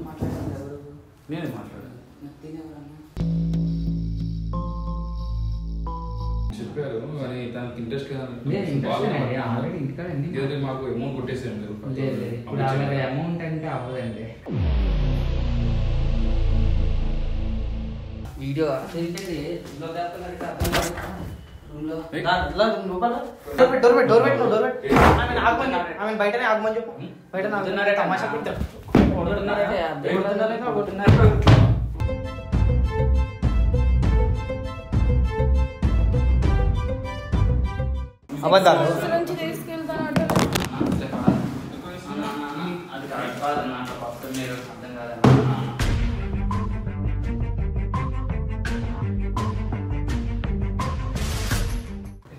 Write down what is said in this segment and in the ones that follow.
మాట్లాడాను ఎవరు? నేనే మాట్లాడాను. చెప్పారు కానీ దానికి ఇంట్రెస్ట్ ఆల్రెడీ మాకు అమౌంట్ కొట్టేసాను మీరు. అమౌంట్ అంటే అవ్వదండి. వీడియో బయటనే ఆగమని చెప్పు. బయట తమాషా అబద్ధాలు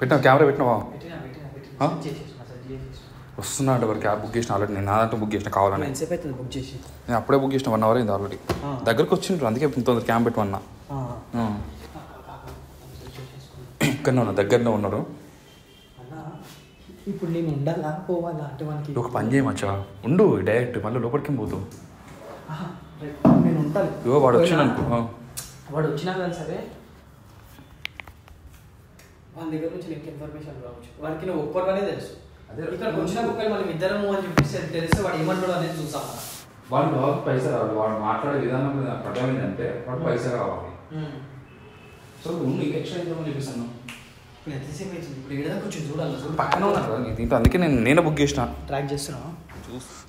పెట్టినా కెమెరా పెట్టినావా? వస్తున్నా అంటే మరి క్యాబ్ బుక్ చేసిన ఆల్రెడీ. నేను నా దాంట్లో బుక్ చేసిన కావాలని. బుక్ చేసి నేను అప్పుడే బుక్ చేసిన 1 hour అయింది ఆల్రెడీ. దగ్గరకు వచ్చిండ్రు అందుకే తొందర క్యాబ్ పెట్టమన్నా. ఇక్కడనే ఉన్నా, దగ్గరనే ఉన్నారు. ఇప్పుడు నేను ఉండాలా పోవాలా అంటే మనకి ఒక పని చేయమచ్చా, ఉండు డైరెక్ట్ మళ్ళీ లోపలికి పోతావు. నేను ఉంటాను. ఇవో వాడు వచ్చిన అనుకో, వాడు వచ్చినా కానీ సరే వాళ్ళ దగ్గర నుంచి నీకు ఇన్ఫర్మేషన్ రావచ్చు. వాడికి నువ్వు ఒక్కరివనే తెలుసు. ఇక్కడికి వచ్చిన కుక్కలు మనం ఇద్దరము అని చెప్పేసి తెలిస్తే వాడు ఏమంటాడు అనేది చూసాం. వాడు బాగా పైసా రావాలి. వాడు మాట్లాడే విధానం అర్థమైందంటే వాడు పైసా కావాలి. సో నువ్వు నీకు ఎక్స్ట్రా ఇద్దామని చెప్పేసాను. ఎంతసేపు అవుతుంది ఇప్పుడు? ఏడా కొంచెం చూడాలి. పక్కన ఉన్నారు కదా దీంట్లో, అందుకే నేనే బుక్ చేసిన. ట్రాక్ చేస్తున్నావా?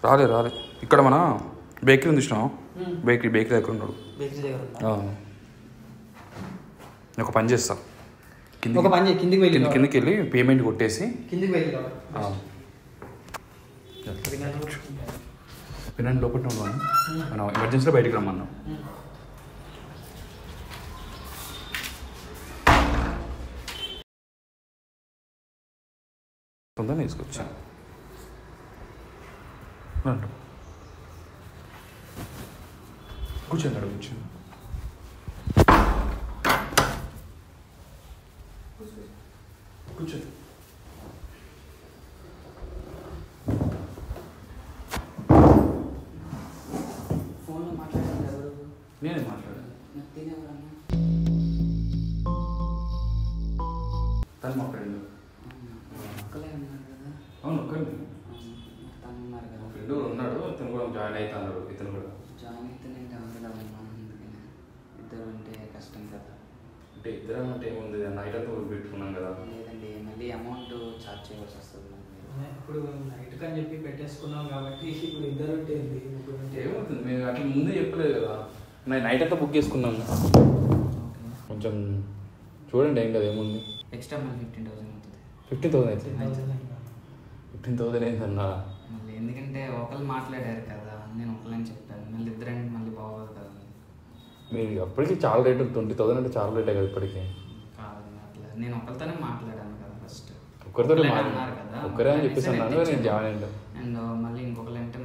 రాలే ఇక్కడ మన బేకరీ ఉంది చూసినావా? బేకరీ దగ్గర ఉన్నాడు. బేకరీ దగ్గర నేను ఒక పని చేస్తా, కిందికి వెళ్ళి పేమెంట్ కొట్టేసి కిందికి వెళ్ళి వినండి లోపల ఉన్నాను. మనం ఎమర్జెన్సీలో బయటికి రమ్మన్నాం. తొందరగా తీసుకొచ్చాను. కూర్చోండి కూర్చోండి. కూర్చోండి. ఫోన్లో మాట్లాడాను ఎవరు? నేనే మాట్లాడాను. తను మా ఫ్రెండ్. ఒక్కలే ఉన్నారు కదా? అవును ఒక్కడే. తను ఉన్నారు కదా? ఫ్రెండ్ ఉన్నాడు, ఇతను కూడా జాయిన్ అవుతా అన్నాడు. ఇతను కూడా జాయిన్ అవుతానంటే అందులో ఉన్నాను. అందుకని ఇద్దరు అంటే కష్టం కదా. అంటే ఇద్దరం అంటే ఏముంది, నైట్ అంతా పెట్టుకున్నాం కదా. లేదండి, మళ్ళీ అమౌంట్ ఛార్జ్ చేయవలసి వస్తుంది. ఇప్పుడు నైట్ అని చెప్పి పెట్టేసుకున్నాం కాబట్టి ఇప్పుడు ఇద్దరు ఉంటే ఏమవుతుంది, మేము అట్లా ముందే చెప్పలేదు కదా. నైట్ అంతా బుక్ చేసుకున్నాము. కొంచెం చూడండి, ఏం కదా ఏముంది. ఎక్స్ట్రా మళ్ళీ 15,000 అవుతుంది. 15,000 అవుతుంది. 15,000 ఏంటన్నా? మళ్ళీ ఎందుకంటే ఒకళ్ళు మాట్లాడారు కదా, నేను ఒకళ్ళని చెప్పాను. మళ్ళీ ఇద్దరంటే మళ్ళీ బాగోదు కదా. మీరు అప్పటికి చాలా రేటు, 20,000 అంటే చాలా రేటే కదా ఇప్పటికి. కాదు అట్లా, నేను ఒకరితోనే మాట్లాడాను కదా ఫస్ట్. ఒక్కరితో అన్నారు కదా, ఒక్కరే అని చెప్పేసి అన్నాను నేను జాయిన్ అయ్యాను. అండ్ మళ్ళీ ఇంకొకరు అంటే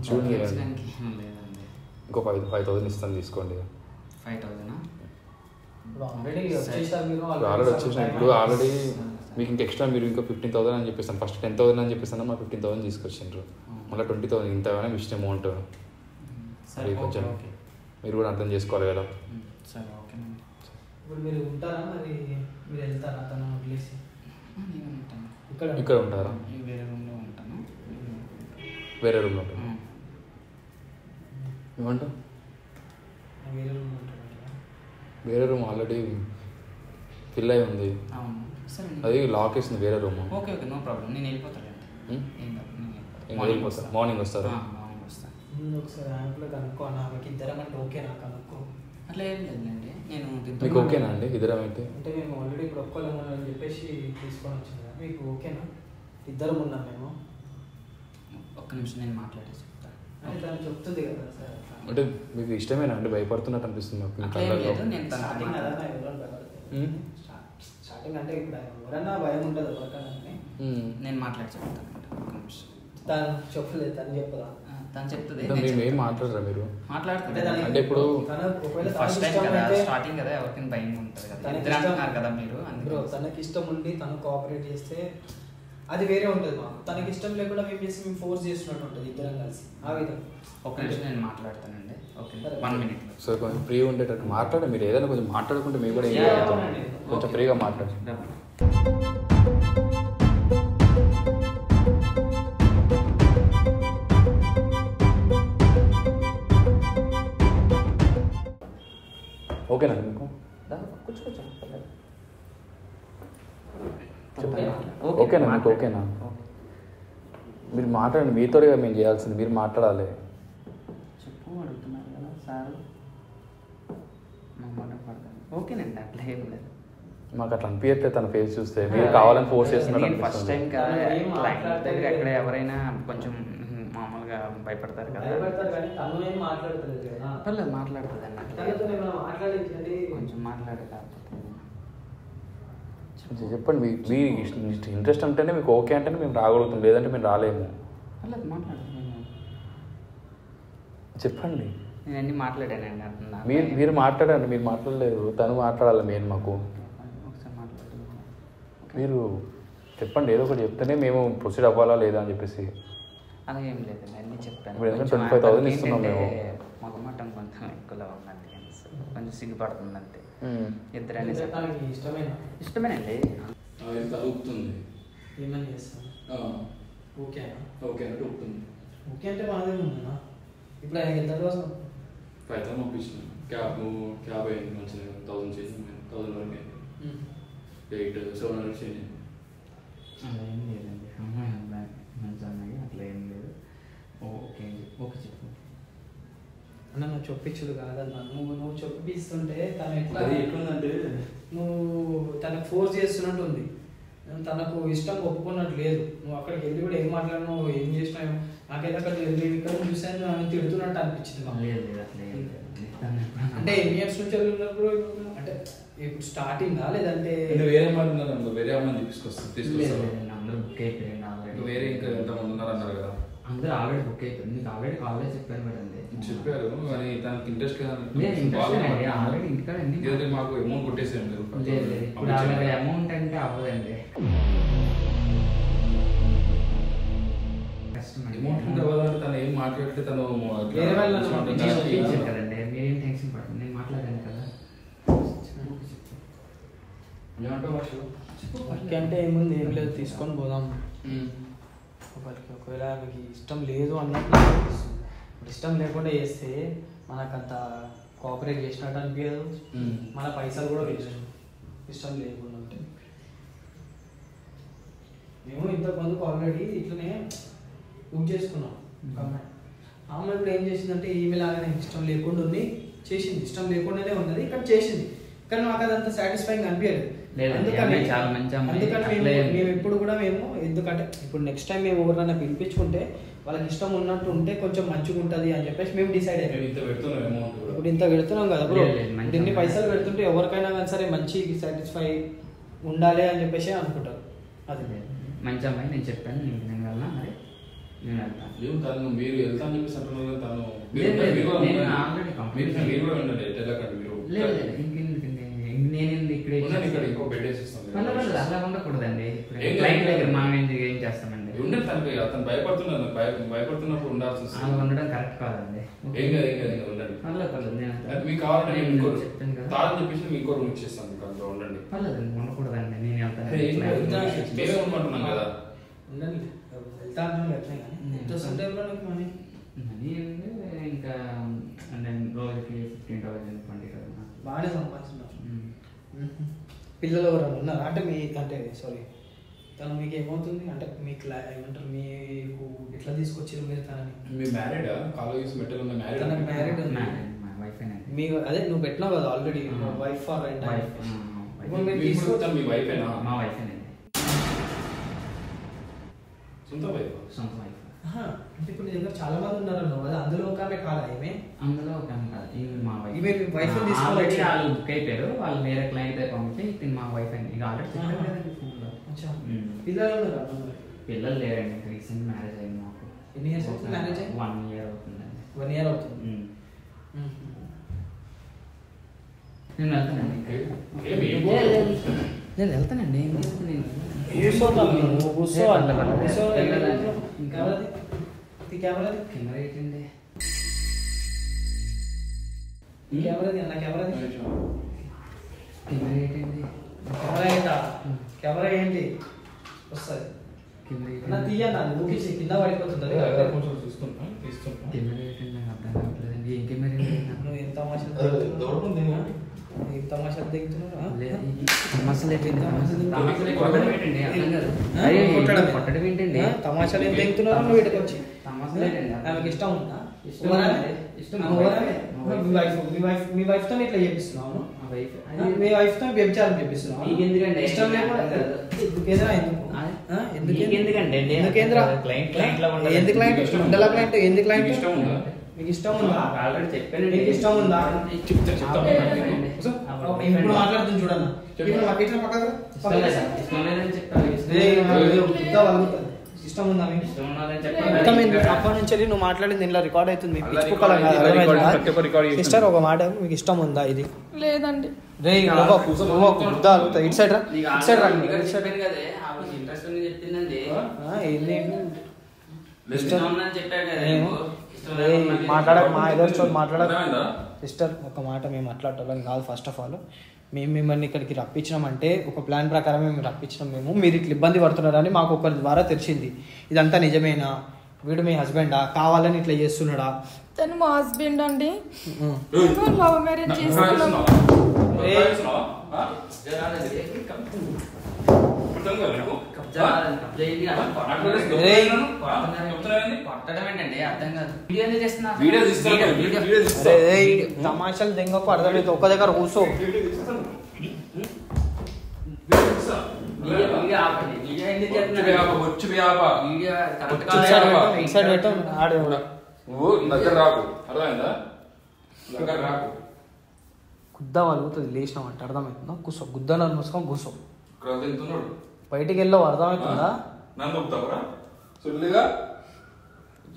చూడండి ఏం లేదండి. ఇంకో 5,000 ఇస్తాను తీసుకోండి. 5,000 ఆల్రెడీ వచ్చేసాను. ఇప్పుడు ఆల్రెడీ మీకు ఇంకా ఎక్స్ట్రా మీరు ఇంకా 15,000 అని చెప్పేస్తాను. ఫస్ట్ 10,000 అని చెప్పేస్తాను, మా 15,000 తీసుకొచ్చిండ్రు. మళ్ళీ 20,000 ఇంత ఇష్టం అమౌంట్. సరే కొంచెం మీరు కూడా అర్థం చేసుకోవాలి కదా. సరే ఓకేనండి. ఇప్పుడు మీరు ఉంటారా మరి? మీరు వెళ్తారా తను వదిలేసి? నేను ఉంటాను ఇక్కడ ఉంటారా? వేరే రూమ్లో ఉంటాను. వేరే రూమ్లో ఉంటాను. ఏమంటావు? వేరే రూమ్ ఉంటారు. వేరే రూమ్ ఆల్రెడీ ఫిల్ అయి ఉంది. అవును సరే, అది లాక్ వేసింది వేరే room. Okay okay, no problem. నేను వెళ్ళిపోతానండి. వెళ్ళిపోతాను. మార్నింగ్ వస్తారు. మార్నింగ్ వస్తాను. ఒకసారి యాప్లో కనుక్కో, నాకు ఇద్దరం అంటే ఓకే నాకు కనుక్కో. అట్లా ఏం లేదండి. నేను మీకు ఓకేనా అండి ఇద్దరం అయితే? అంటే మేము ఆల్రెడీ ఇప్పుడు ఒక్కళ్ళం అని చెప్పేసి తీసుకొని వచ్చింది కదా, మీకు ఓకేనా? ఇద్దరం ఉన్నాం మేము. ఒక్క నిమిషం నేను మాట్లాడేసి చెప్తాను. అంటే తను చెప్తుంది కదా సార్. అంటే మీకు ఇష్టమేనా అండి? భయపడుతున్నట్టు అనిపిస్తుంది నాకు. స్టార్టింగ్ అంటే ఇప్పుడు ఎవరన్నా భయం ఉంటుంది ఎవరికన్నా. నేను మాట్లాడి చెప్తాను. ఒక్క నిమిషం. తను చెప్పలేదు, తను చెప్పదా? తను చెప్తుంది. మీరు ఏం మాట్లాడరా? మీరు మాట్లాడుతుంటే అంటే ఇప్పుడు ఫస్ట్ టైం కదా, స్టార్టింగ్ కదా, ఎవరికైనా భయం ఉంటుంది కదా. ఇద్దరు అంటున్నారు కదా మీరు. అందులో తనకి ఇష్టం ఉండి తను కోఆపరేట్ చేస్తే అది వేరే ఉంటుంది మాకు. తనకి ఇష్టం లేకుండా మేము చేసి మేము ఫోర్స్ చేస్తున్నట్టు ఉంటుంది ఇద్దరం కలిసి ఆ విధంగా. ఒక నిమిషం నేను మాట్లాడతానండి. Okay 1 minute. సో కొంచెం ఫ్రీ ఉండేటట్టు మాట్లాడండి. మీరు ఏదైనా కొంచెం మాట్లాడుకుంటే మేము కూడా ఏం చేస్తాం, కొంచెం ఫ్రీగా మాట్లాడండి. ఓకేనా మీకు? కూర్చోవచ్చు. ఓకేనా మీకు? ఓకేనా? మీరు మాట్లాడండి. మీతో మేము చేయాల్సింది, మీరు మాట్లాడాలి. చెప్పు అడుగుతున్నారు కదా సార్. మాట పడతాను. ఓకేనండి, అట్లా ఏం లేదు. మాకు అట్లా అనిపించట్లేదు తన ఫేస్ చూస్తే. మీరు కావాలని ఫోర్స్ చేస్తున్నారు. ఫస్ట్ టైం కదా ఎక్కడ ఎవరైనా కొంచెం మామూలుగా భయపడతారు కదా. పర్లేదు మాట్లాడుతుందండి. కొంచెం మాట్లాడే చెప్పండి. మీ ఇంట్రెస్ట్ అంటేనే మీకు ఓకే అంటేనే మేము రాగలుగుతాం, లేదంటే మేము రాలేము. పర్లేదు మాట్లాడుతున్నాను. చెప్పండి. నేను అన్నీ మాట్లాడానండి. మీరు మాట్లాడండి. మీరు మాట్లాడలేదు, తను మాట్లాడాలి మెయిన్ మాకు. ఒకసారి మాట్లాడుతున్నాను. మీరు చెప్పండి, ఏదో ఒకటి చెప్తేనే మేము ప్రొసీడ్ అవ్వాలా లేదా అని చెప్పేసి. అలా ఏం లేదండి, అన్నీ చెప్పాను. ఇప్పుడు ఎందుకంటే 25,000 ఇస్తున్నాం మేము. మాకు మటం కొంచెం ఎక్కువగా ఉంది, అందుకని కొంచెం సిగ్గుపడుతుంది అంతే. ఇద్దరని ఇష్టమేనండి. ఏమని చేస్తాను? ఓకేనా? ఓకే అంటే ఊపుతుంది. ఓకే అంటే బాగానే ఉందన్నా. ఇప్పుడు ఆయన ఎంత కోసం 5,000 పంపించిన క్యాబ్ అయింది మంచిగా. 1,000 చేసి 1,000 వరకు అయింది. 8,700 చేంజ్ అయింది. అలా ఏం లేదండి, అమ్మాయి అబ్బాయి మంచి అమ్మాయి, అట్లా ఏం లేదు. ఓకే ఓకే చెప్పు అన్న. నువ్వు చొప్పించుడు కాదన్నా, నువ్వు చొప్పిస్తుంటే తను ఎట్లుందంటే నువ్వు తనకు ఫోర్స్ చేస్తున్నట్టు ఉంది. తనకు ఇష్టం ఒప్పుకున్నట్టు లేదు. నువ్వు అక్కడికి వెళ్ళి కూడా ఏం మాట్లాడినావు, ఏం చేసినావు, నాకైతే అక్కడ ఇక్కడ చూసాను ఆమె తిడుతున్నట్టు అనిపించింది. అంటే ఎన్ని ఇయర్స్ నుంచి వెళ్ళినప్పుడు అంటే ఇప్పుడు స్టార్టింగ్ లేదంటే వేరే అమ్మాయి ఉన్నారు, వేరే అమ్మాయిని తీసుకొస్తారు. అందరూ బుక్ అయిపోయింది. వేరే ఇంకా ఎంతమంది ఉన్నారు అన్నారు కదా. అందరూ ఆల్రెడీ బుక్ అయిపోయింది. మీకు ఆల్రెడీ కాలేజ్ చెప్పాను కదండి. చెప్పారు కానీ తనకి ఇంట్రెస్ట్ ఆల్రెడీ ఇంటికాడ మాకు అమౌంట్ కొట్టేసాను. ఇప్పుడు అలాగే అమౌంట్ అంటే అవ్వదండి. అమౌంట్ అవ్వదంటే తను ఏం మాట్లాడితే తను కదండి. మీరేం టెన్షన్ పడుతుంది, నేను మాట్లాడాను కదా. అంటే ఏముంది, ఏం లేదు, తీసుకొని పోదాం. ఒకవేళ మీకు ఇష్టం లేదు అన్నట్టు నాకు అనిపిస్తుంది. ఇప్పుడు ఇష్టం లేకుండా చేస్తే మనకంత కోఆపరేట్ చేసినట్టు అనిపించదు, మన పైసలు కూడా వేస్ట్. ఇష్టం లేకుండా ఉంటే మేము ఇంతకుముందుకు ఆల్రెడీ ఇట్లనే బుక్ చేసుకున్నాం. అమ్మాయి ఇప్పుడు ఏం చేసిందంటే ఈమె లాగానే ఇష్టం లేకుండా ఉంది చేసింది. ఇష్టం లేకుండానే ఉన్నది కానీ చేసింది, కానీ మాకు అదంతా సాటిస్ఫైయింగ్ అనిపించలేదు. అందుకని మేము ఎప్పుడు కూడా ఎందుకంటే ఇప్పుడు నెక్స్ట్ టైం మేము ఎవరైనా పిలిపించుకుంటే వాళ్ళకి ఇష్టం ఉన్నట్టు ఉంటే కొంచెం మంచిగా ఉంటుంది అని చెప్పేసి మేము డిసైడ్ అయ్యాం. ఇప్పుడు ఇంత పెడుతున్నాం కదా బ్రో, ఇన్ని పైసలు పెడుతుంటే ఎవరికైనా కానీ సరే మంచి సాటిస్ఫై ఉండాలి అని చెప్పేసి అనుకుంటారు. అది మంచి అమ్మాయి, నేను చెప్పాను. నేను వెళ్ళనా మరి? నేను వెళ్తాను. మీరు వెళ్తా అని చెప్పేసి అంటున్నారు. తను అలా ఉండకూడదండి. క్లయింట్ దగ్గర మనం ఏం చేస్తామండి? అతను భయపడుతున్నప్పుడు ఉండాల్సి వస్తుంది. అలా ఉండడం కరెక్ట్ కాదండి. మీకు కావాలంటే చెప్పేసి మీకు ఇంకో రూమ్ ఇచ్చేస్తాను. ఉండండి. పర్లేదండి, ఉండకూడదండి. నేను వెళ్తాను కదా. ఉండండి, వెళ్తా మనీ ఇంకా రోజుకి 15,000 20,000 బాగానే సంపాదిస్తున్నారు. పిల్లలు ఎవరైనా ఉన్నారా? అంటే సారీ తను మీకు ఏమవుతుంది అంటే మీకు ఏమంటారు, మీకు ఎట్లా తీసుకొచ్చారు మీరు తనని? మీ మ్యారీడా? కాలేజ్ మెటల్ ఉన్న మ్యారీడ్? తనకి మ్యారీడ్ మీ అదే నువ్వు పెట్టినావు కదా ఆల్రెడీ వైఫ్ ఫర్ రైట్. మీరు తీసుకొచ్చాను మీ వైఫేనా? మా వైఫేనండి. సొంత వైఫ్? సొంత వైఫ్. అంటే ఇప్పుడు నీ దగ్గర చాలా మంది ఉన్నారు కదా, అందులో ఒక ఆమె కాదా? అందులో ఒక ఆమె కాదు, మా వైఫ్. ఇవే వైఫ్ తీసుకోవాలి. వాళ్ళు బుక్ అయిపోయారు, వాళ్ళు వేరే క్లయింట్ దగ్గర పంపితే ఇది మా వైఫ్ అండి. ఇక ఆల్రెడీ చెప్పారు కదండి ఫోన్లో. పిల్లలు ఉన్నారా? పిల్లలు లేరండి, రీసెంట్ మ్యారేజ్ అయింది మాకు. ఎన్ని ఇయర్స్ అవుతుంది మ్యారేజ్ అయ్యి? 1 year అవుతుందండి. 1 year అవుతుంది. నేను వెళ్తానండి. నేను వెళ్తానండి. కెమెరా ఏంటి వస్తుంది తీయన్నా ఊకేసి కింద పడిపోతుంది. నువ్వు ఎంత తమాషాలు దిగుతున్నావు. తమాషాలు ఏం దిగుతున్నావు నువ్వు ఇటుకు వచ్చి. ఆమెకి ఇష్టం ఉందా? మీ వైఫ్ తో ఇట్లా చేపిస్తున్నావు. మీ వైఫ్ తో వ్యభిచారం చేపిస్తున్నావు. ఇష్టం లేకుండా ఎందుకు మీకు ఇష్టం ఉందా? మీకు ఇష్టం ఉందా? ఇప్పుడు మాట్లాడుతుంది చూడన్నా. ఇష్టం ఉందా మీకు? అప్పటి నుంచి నువ్వు మాట్లాడింది ఇంట్లో రికార్డ్ అవుతుంది. సిస్టర్ ఒక మాట, మీకు ఇష్టం ఉందా? ఇది లేదండి. ఇటు సైడ్ రా, ఇటు సైడ్ రా. మాట్లాడక మా ఎదురు మాట్లాడక సిస్టర్ ఒక మాట మేము మాట్లాడటం కాదు. ఫస్ట్ ఆఫ్ ఆల్ మేము మిమ్మల్ని ఇక్కడికి రప్పించినామంటే ఒక ప్లాన్ ప్రకారం మేము రప్పించినాం. మీరు ఇట్లా ఇబ్బంది పడుతున్నారని మాకు ఒకరి ద్వారా తెలిసింది. ఇదంతా నిజమేనా? వీడు మీ హస్బెండా? కావాలని ఇట్లా చేస్తున్నాడా? తను మా హస్బెండ్ అండి. లవ్ మ్యారేజ్ చేసుకున్నాం. తమాషాలు దెంగకు అర్థమైతే ఒక దగ్గర కూర్చో. గుద్దా వలుగుతుంది లేచినామంటే అర్థమవుతుందా? కూర్చో. గుద్దనని మూసుకొని కూర్చో. బయటికి వెళ్ళావు అర్థమవుతుందా?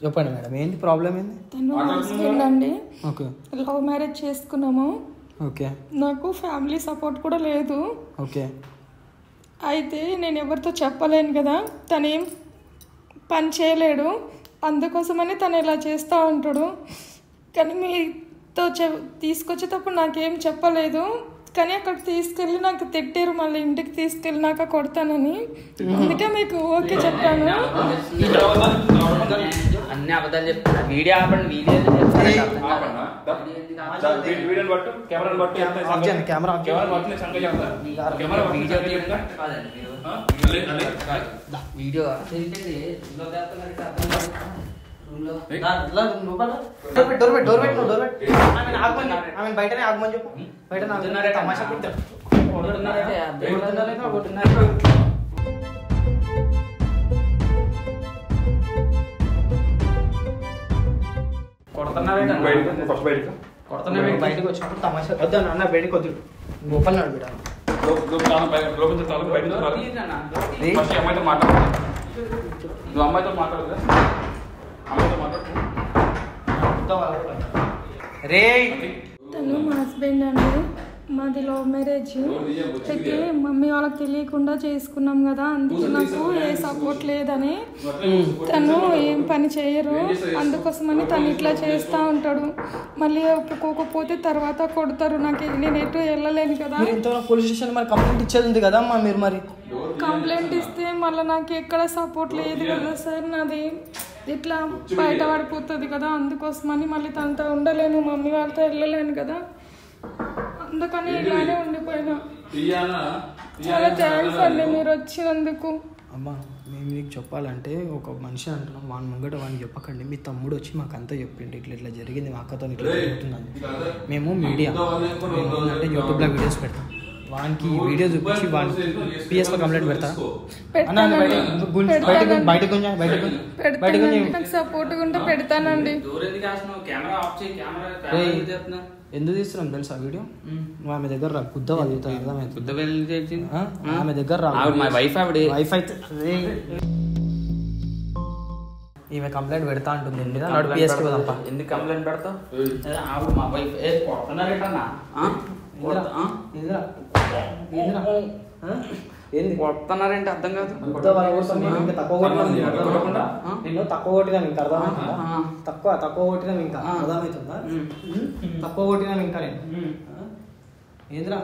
చెప్పండి మేడం, ఏంటి ప్రాబ్లం? ఏంది? తను హస్బెండ్ అండి. ఓకే. లవ్ మ్యారేజ్ చేసుకున్నాము. ఓకే. నాకు ఫ్యామిలీ సపోర్ట్ కూడా లేదు. ఓకే. అయితే నేను ఎవరితో చెప్పలేను కదా, తనేం పని చేయలేడు, అందుకోసమని తను ఇలా చేస్తూ ఉంటాడు. కానీ మీతో తీసుకొచ్చేటప్పుడు నాకేం చెప్పలేదు. కానీ అక్కడికి తీసుకెళ్ళి నాకు తిట్టారు, మళ్ళీ ఇంటికి తీసుకెళ్ళినాక కొడతానని. అందుకే మీకు ఓకే చెప్పాను. అన్ని అబద్ధాలు చెప్తున్నా. వీడియో ఆపండి. వీడియో బయటనే ఆగమని చెప్పు. బయట తమాషా బయటకు వచ్చినప్పుడు తమాషా వద్దా అన్న. బయటకు వద్దు, లోపల నడిపిడాలి. తను మా హస్బెండ్ అండి. మాది లవ్ మ్యారేజ్. అయితే మమ్మీ వాళ్ళకి తెలియకుండా చేసుకున్నాం కదా, అందుకే నాకు ఏ సపోర్ట్ లేదని. తను ఏం పని చేయరు, అందుకోసమని తను ఇట్లా చేస్తూ ఉంటాడు. మళ్ళీ ఒప్పుకోకపోతే తర్వాత కొడతారు. నాకు నేను ఎటు వెళ్ళలేను కదా. పోలీస్ స్టేషన్ మరి కంప్లైంట్ ఇచ్చేది ఉంది కదా అమ్మా మీరు. మరి కంప్లైంట్ ఇస్తే మళ్ళీ నాకు ఎక్కడ సపోర్ట్ లేదు కదా సార్. నాది ఇట్లా బయట పడిపోతుంది కదా, అందుకోసమని మళ్ళీ తనతో ఉండలేను, మమ్మీ వాళ్ళతో వెళ్ళలేను కదా, అందుకని ఇలానే ఉండిపోయినా. చాలా థ్యాంక్స్ అండి మీరు వచ్చినందుకు. అమ్మా మేము మీకు చెప్పాలంటే ఒక మనిషి అంటున్నాం, వాని ముంగట వాడిని చెప్పకండి. మీ తమ్ముడు వచ్చి మాకు అంతా చెప్పిండు, ఇట్లా ఇట్లా జరిగింది, మా అక్కతో ఇట్లా జరుగుతుందని. మేము మీడియా అంటే యూట్యూబ్లో వీడియోస్ పెడతాం. వానికి ఈ వీడియో చూపించి వాడిని పిఎస్లో కంప్లైంట్ పెడతా. సపోర్ట్గా ఉంటే పెడతానండి. ఎందుకు తీస్తున్నాం తెలుసా వీడియో? నువ్వు ఆమె దగ్గర రా, గుద్ద వాళ్ళు అర్థమైంది. ఆమె దగ్గర రా. వైఫ్ అయితే ఈమె కంప్లైంట్ పెడతా అంటుంది. ఎందుకు కంప్లైంట్ పెడతావు? మా వైఫ్ ఏంది కొడుతున్నారంటే అర్థం కాదు. ఇంకా తక్కువ కొట్టినా నిన్ను తక్కువ కొట్టినా ఇంకా అర్థమవుతుందా? తక్కువ కొట్టినా ఇంకా అర్థమవుతుందా? తక్కువ కొట్టినా ఇంకా నేను ఏంద్రా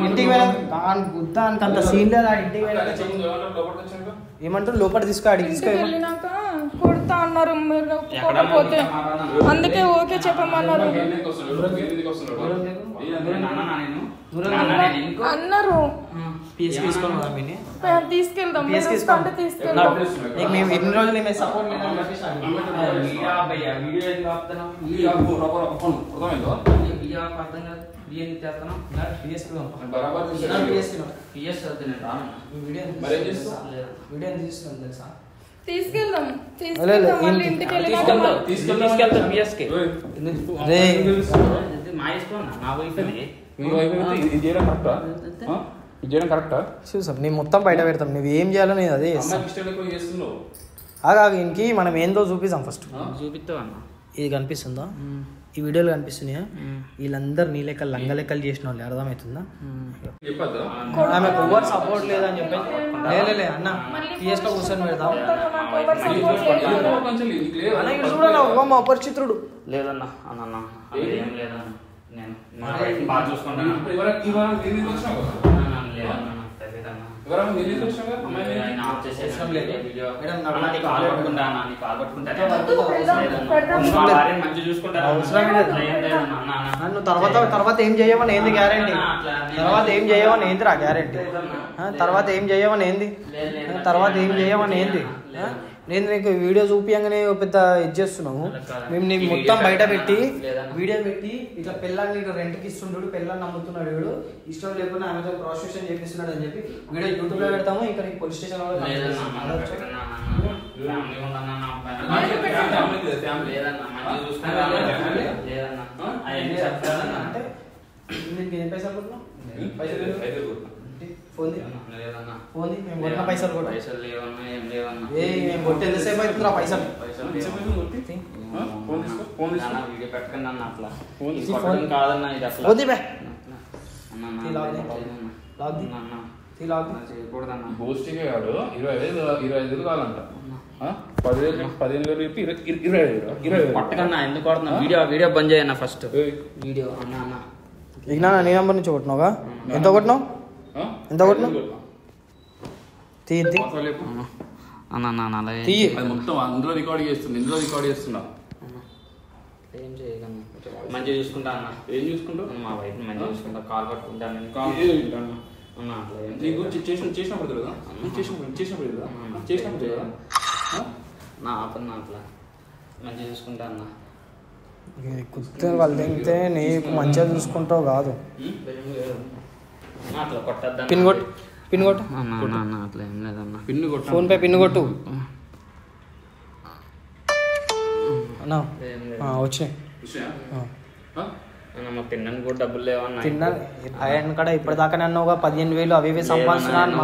ఇంటికి అంత సీన్ లేదా? ఇంటికి ఏమంటారు లోపల తీసుకో అడిగి తీసుకో కొడతా అన్నారు మీరు కొట్టకపోతే, అందుకే ఓకే చెప్పమన్నారు అన్నారు. తీసుకెళ్దాం మేము ఎన్ని రోజులు మేము సపోర్ట్ తీసుకెళ్దాం మళ్ళీ ఇంటికి వెళ్ళినాక చూసాం నేను మొత్తం బయట పెడతాం. నువ్వు ఏం చేయాలో నేను అదే చేస్తాను. ఇంకి మనం ఏందో చూపిస్తాం ఫస్ట్. చూపిస్తావు అన్న. ఇది కనిపిస్తుందా? ఈ వీడియోలు కనిపిస్తున్నాయా? వీళ్ళందరూ నీ లెక్కలు లంగ లెక్కలు చేసిన వాళ్ళు అర్థమవుతుందా? ఆమె ఓవర్ సపోర్ట్ లేదని చెప్పేసి లే అన్న పిఎస్లో కూర్చొని పెడతాం అన్న. చూడాలి మా అపరిచితుడు లేదన్నా అన్న ఏం లేదన్నా. నేను బాగా చూసుకుంటాను. నన్ను తర్వాత ఏం చేయమని ఏంది గ్యారెంటీ? తర్వాత ఏం చేయమని ఏంది రా గ్యారెంటీ? తర్వాత ఏం చేయమని ఏంది? తర్వాత ఏం చేయమని ఏంది? నేను నీకు వీడియో చూపియంగానే పెద్ద ఇది చేస్తున్నాము. మేము నీకు మొత్తం బయట పెట్టి వీడియో పెట్టి ఇట్లా పిల్లల్ని రెంట్కి ఇస్తుంటాడు, పిల్లల్ని నమ్ముతున్నాడు వీడు, ఇష్టం లేకుండా ఆమెతో ప్రాస్టిట్యూషన్ చేపిస్తున్నాడు అని చెప్పి వీడియో యూట్యూబ్లో పెడతాము. ఇక్కడ పోలీస్ స్టేషన్ అంటే నీకు ఏం పైసలు కొట్టినా? ఫోన్ మేము కొట్టిన పైసలు కూడా మేము కొట్టి ఎంతసేపు అవుతుందిరా పైసలు? కావాలంట 15,000 చెప్పి 20,000 ఎందుకు కొడుతున్నా? వీడియో బంద్ చేయన్న ఫస్ట్. వీడియో అన్న ఇక నీ నెంబర్ నుంచి కొట్టినావుగా? ఎంత కొట్టినావు? ఎంత కొట్టినావు? మొత్తం అందులో రికార్డ్ చేస్తున్నా. ఏం చేయగలను, మంచిగా చూసుకుంటా అన్న. ఏం చూసుకుంటావు? మా వైఫ్ మంచిగా చూసుకుంటా, కాల్ పట్టుకుంటాను. నా పని అట్లా మంచిగా చూసుకుంటా అన్న. కుత్తే వాళ్ళు తింటే నీకు మంచిగా చూసుకుంటావు కాదు. అట్లా కొట్టద్దా? పిన్ కొట్టు అట్లా ఏం లేదన్నా. ఫోన్ పే పిన్ కొట్టు. వచ్చినాయి తిన్నాను కూడా డబ్బులు లేవన్నా. తిన్నాను కాడ ఇప్పటిదాకానే అన్నావుగా 15,000 అవి సంపాదిస్తున్నాను.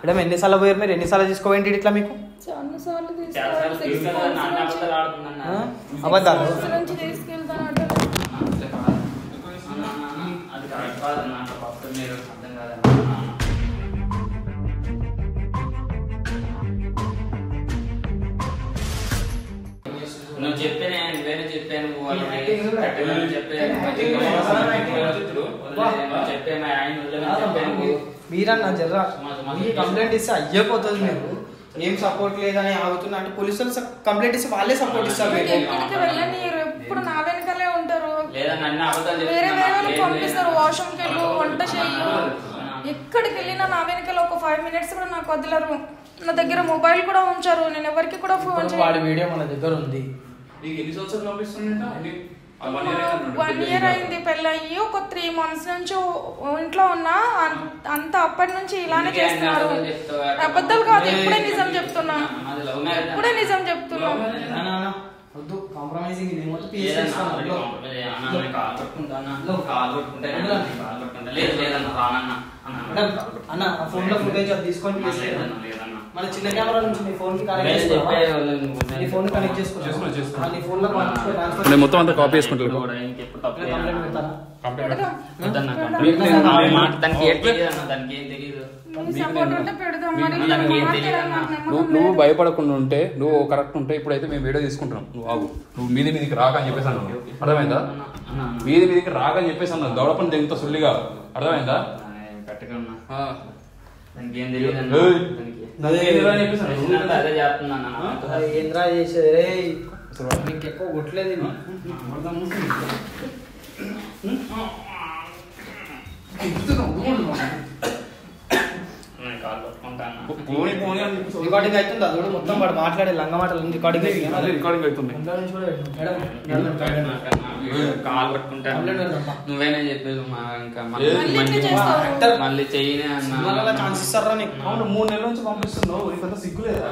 మేడం ఎన్నిసార్లు పోయారు మీరు? ఎన్నిసార్లు తీసుకోవేంటి ఇట్లా? మీకు అబద్ధాలు. నువ్వు చెప్పాను, నువ్వేనా చెప్పాను, మీరన్నా జర్రా కంప్లైంట్ ఇస్తే అయ్యపోతుంది. మీరు ఏం సపోర్ట్ లేదని ఆగుతున్నా అంటే పోలీసులు కంప్లైంట్ ఇస్తే వాళ్ళే సపోర్ట్ ఇస్తారు. ఎప్పుడు నా వెనకాలే ఉంటారు, వేరే వేరే పంపిస్తారు. వాష్రూమ్కి వెళ్ళు, వంట చెయ్యు, ఎక్కడికి వెళ్ళినా నా వెనకాల ఒక 5 minutes కూడా నాకు వదిలేరు. నా దగ్గర మొబైల్ కూడా ఉంచారు, నేను ఎవరికి కూడా ఫోన్ వాడి వీడియో మన దగ్గర ఉంది. 1 year అయింది పెళ్ళయ్యి. ఒక 3 months నుంచి ఇంట్లో ఉన్నా. అంత అప్పటి నుంచి ఇలానే చేస్తున్నారు. అబద్ధాలు కాదు, ఇప్పుడే నిజం చెప్తున్నా. కాంప్రమైజింగ్ అన్న ఫోన్ లో ఫుటేజ్ అది తీసుకొని మన చిన్న కెమెరా నుంచి మీ ఫోన్ కి కనెక్ట్ చేసుకోవాలి. నీ ఫోన్ కనెక్ట్ చేసుకోవాలి. నీ ఫోన్ లో ట్రాన్స్ఫర్ నేను మొత్తం అంతా కాపీ చేసుకుంటాను. కంప్లైంట్ పెడతారా? నువ్వు భయపడకుండా ఉంటే నువ్వు కరెక్ట్ ఉంటే ఇప్పుడైతే మేము వీడియో తీసుకుంటున్నాం. నువ్వు ఆగు, నువ్వు మీదికి రాక అని చెప్పేసాను. అర్థమైందా? మీదికి రాక అని చెప్పేసాను. దౌడపని తెగుతా సుల్లిగా. అర్థమైందా? ఏంద్రా చేసేది ఇంకెక్కువ కొట్టలేదు. రికార్డింగ్ అవుతుంది. అది కూడా మొత్తం వాడు మాట్లాడే లంగ మాటలు రికార్డింగ్ అవుతుంది. కాల్ పట్టుకుంటాను. నువ్వేనా చెప్పేది మళ్ళీ చెయ్యనే అన్నా. ఛాన్స్ ఇస్తారా నీకు? 3 నెలల నుంచి పంపిస్తున్నావు. ఇంత సిగ్గులేదా?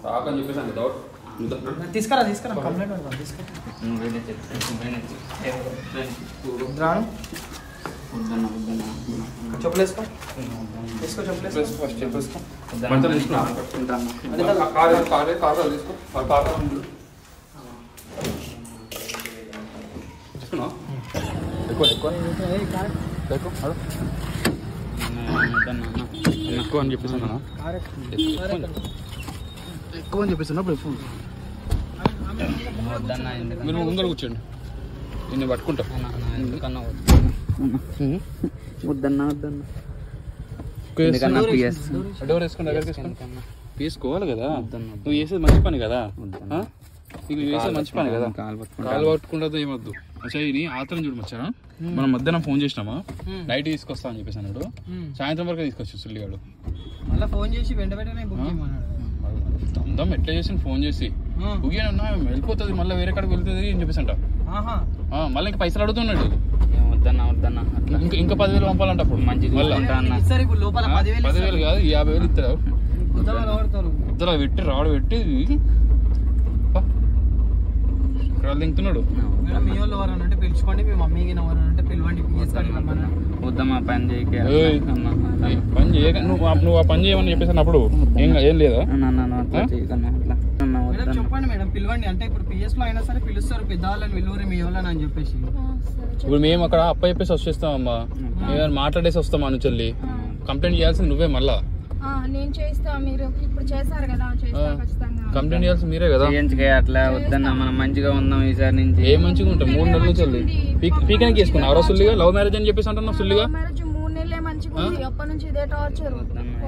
రాకని చెప్పేసాను. డౌట్ తీసుకురా కంప్లైంట్ పెడతాను. రాను చెప్పులేసుకో చెప్పేసుకో. ఎక్కువ అని చెప్పేసాను. ఎక్కువ అని చెప్పేసాను. మీరు ముందర కూర్చోండి, నేను పట్టుకుంటా. వద్దన్నా డోర్ వేసుకుని తీసుకోవాలి కదా. నువ్వు చేసేది మంచి పని కదా. నీకు చేసేది మంచి పని కదా. కాలు పట్టుకుంటే ఏమొద్దు. మచ్చాయి ఆతరం చూడు మచ్చా. మనం మధ్యాహ్నం ఫోన్ చేసినామా, నైట్ తీసుకొస్తా అని చెప్పేసి అన్నాడు. సాయంత్రం వరకు తీసుకొచ్చు సుల్లిగాడు. మళ్ళీ ఫోన్ చేసి వెంట వెంటనే బుక్ చేయమన్నాడు. అందం ఎట్లా చేసి ఫోన్ చేసి బుగియన్నా వెళ్ళిపోతుంది, మళ్ళీ వేరే కాడికి వెళ్తుంది అని చెప్పేసి అంట. మళ్ళీ ఇంకా పైసలు అడుగుతున్నాడు. ఇంకా 10,000 పంపాలంట. అప్పుడు మంచిది. 10,000 కాదు 50,000 ఇస్తాడు. ఇద్దరు పెట్టి రాడు పెట్టి తింటున్నాడు. మీ వాళ్ళు ఎవరనంటే పిలుచుకోండి, మీ మమ్మీకి ఎవరనంటే పిలవండి. వద్దమ్మా పని చేయక నువ్వు ఆ పని చేయమని చెప్పేసి అప్పుడు ఏం లేదా? చెప్పండి మేడం, పిలవండి. అంటే ఇప్పుడు పిఎస్ లో అయినా సరే పిలుస్తారు పెద్దవాళ్ళని, పిలువరు మీ వాళ్ళని అని చెప్పేసి. ఇప్పుడు మేము అక్కడ అప్ప చెప్పేసి వచ్చేస్తామమ్మా. ఏమైనా మాట్లాడేసి వస్తామా అని చెల్లి. కంప్లైంట్ చేయాల్సింది నువ్వే. మళ్ళా నేను చేస్తా, మీరు ఇప్పుడు చేశారు కదా, కంప్లైంట్ చేయాల్సింది మీరే కదా. అట్లా వద్దన్నా, మనం మంచిగా ఉందాం ఈసారి నుంచి. ఏ మంచిగా ఉంటాం? 3 నెలల నుంచి వెళ్ళి పీకనికి వేసుకున్నా ఎవరో సుల్లిగా లవ్ మ్యారేజ్ అని చెప్పేసి అంటున్నా. సుల్లిగా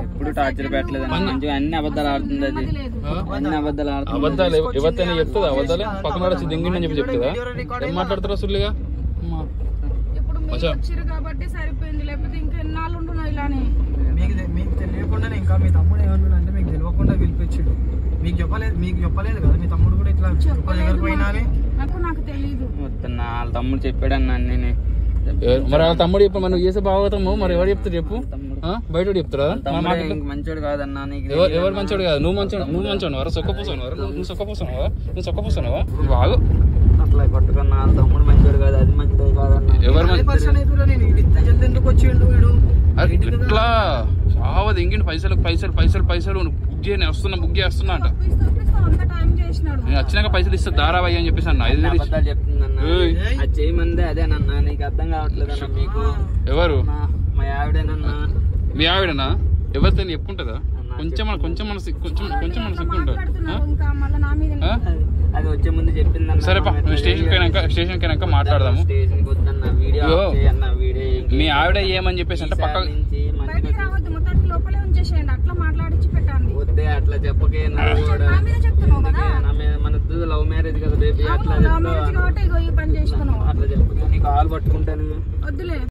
ఎప్పుడు టార్చర్ పెట్టలేదు. మంచిగా అన్ని అబద్ధాలు ఆడుతుంది. అది అన్ని అబద్ధాలు ఆడుతుంది. అబద్ధాలు ఎవరితోనే చెప్తుందా? అబద్ధాలు పక్కన వచ్చి దింగిండి అని చెప్పి చెప్తుందా? ఏం మాట్లాడుతారా సుల్లిగా? కాబట్టి సరిపోయింది, లేకపోతే ఇంకా ఎన్నాళ్ళు ఉంటున్నావు ఇలానే. మీకు తెలియకుండా ఇంకా మీ తమ్ముడు ఏమన్నా అంటే మీకు తెలియకుండా పిలిపించాడు. మీకు చెప్పలేదు కదా మీ తమ్ముడు కూడా ఇట్లా పోయినా నాకు తెలియదు. వాళ్ళ తమ్ముడు చెప్పాడన్నా. నేనే మరి వాళ్ళ తమ్ముడు చెప్పు. మనం చేసే భాగవతము మరి ఎవరు చెప్తారు చెప్పు? బయట చెప్తారా? మంచోడు కాదన్నా. ఎవరు మంచోడు కాదు? నువ్వు మంచోడు ఎవరు? సొక్కపోసాను. నువ్వు సొక్కపోసావా? బాగు అట్లా పట్టుకున్నా. వాళ్ళ తమ్ముడు మంచోడు కాదు, అది మంచిదే కాదన్నా. ఎవరు ఎందుకు వచ్చిండు ఇట్లా చావది ఇంకింటి పైసలు బుక్ చేస్తున్నా అంట. నేను వచ్చినాక పైసలు ఇస్తా దారాబాయి అని చెప్పేసి అన్న. 5,000 చెప్తుందన్నా. అది చేయమందే అదేనన్నా. నీకు అర్థం కావట్లేదన్నా. మీకు ఎవరు? మా ఆవిడేనన్నా. మీ ఆవిడనా? ఎవరితో చెప్పుకుంటుందా? కొంచెం మన సిగ్గు ఉంటుంది. అది వచ్చే ముందు చెప్పిందన్నా. సరే స్టేషన్ కైనాక మాట్లాడదాము. మీ ఆవిడ ఏమని చెప్పేసి అంటే పక్క వద్దే అట్లా చెప్పకే. మనది లవ్ మ్యారేజ్ కదా బేబీ. అట్లా చెప్పకే. నీకు కాల్ పట్టుకుంటాను.